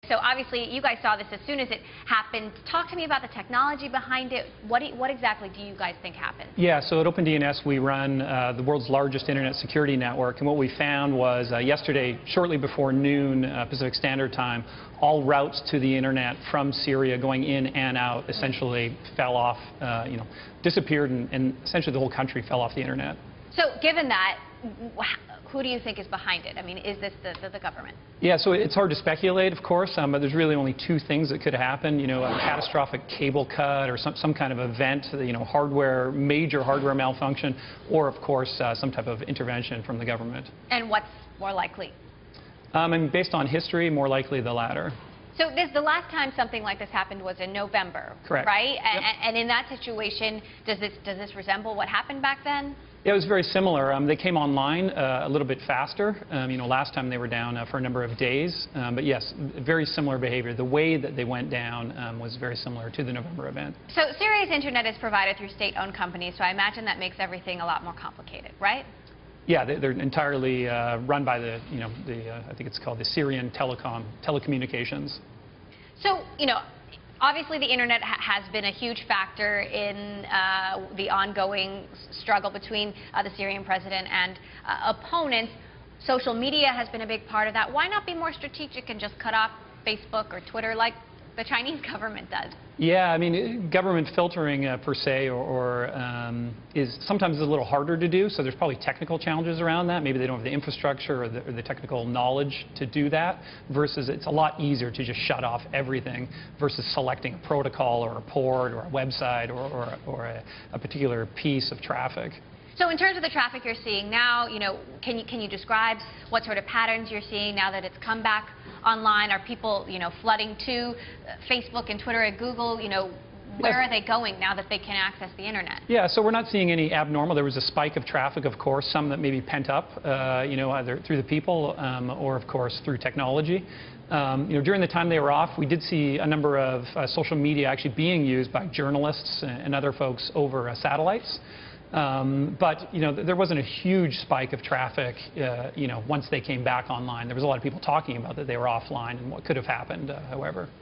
So obviously, you guys saw this as soon as it happened. Talk to me about the technology behind it. What exactly do you guys think happened? Yeah, so at OpenDNS we run the world's largest internet security network, and what we found was yesterday, shortly before noon Pacific Standard Time, all routes to the internet from Syria going in and out essentially fell off, disappeared, and essentially the whole country fell off the internet. So given that, who do you think is behind it? I mean, is this the government? Yeah, so it's hard to speculate, of course, but there's really only two things that could happen. A catastrophic cable cut or some kind of event, major hardware malfunction, or, of course, some type of intervention from the government. And what's more likely? And based on history, more likely the latter. So the last time something like this happened was in November, correct? Right? Yep. And in that situation, does this resemble what happened back then? Yeah, it was very similar. They came online a little bit faster. Last time they were down for a number of days. But yes, very similar behavior. The way that they went down was very similar to the November event. So Syria's internet is provided through state-owned companies, so I imagine that makes everything a lot more complicated, right? Yeah, they're entirely run by I think it's called the Syrian telecommunications. So, obviously the internet has been a huge factor in the ongoing struggle between the Syrian president and opponents. Social media has been a big part of that. Why not be more strategic and just cut off Facebook or Twitter like the Chinese government does? Yeah, I mean, government filtering per se is sometimes a little harder to do, so there's probably technical challenges around that. Maybe they don't have the infrastructure or the technical knowledge to do that, versus it's a lot easier to just shut off everything versus selecting a protocol or a port or a website or a particular piece of traffic. So in terms of the traffic you're seeing now, can you describe what sort of patterns you're seeing now that it's come back online? Are people, flooding to Facebook and Twitter and Google? Where are they going now that they can access the internet? Yeah, so we're not seeing any abnormal. There was a spike of traffic, of course, some that may be pent up, either through the people or, of course, through technology. During the time they were off, we did see a number of social media actually being used by journalists and other folks over satellites. But there wasn't a huge spike of traffic, once they came back online. There was a lot of people talking about that they were offline and what could have happened, however.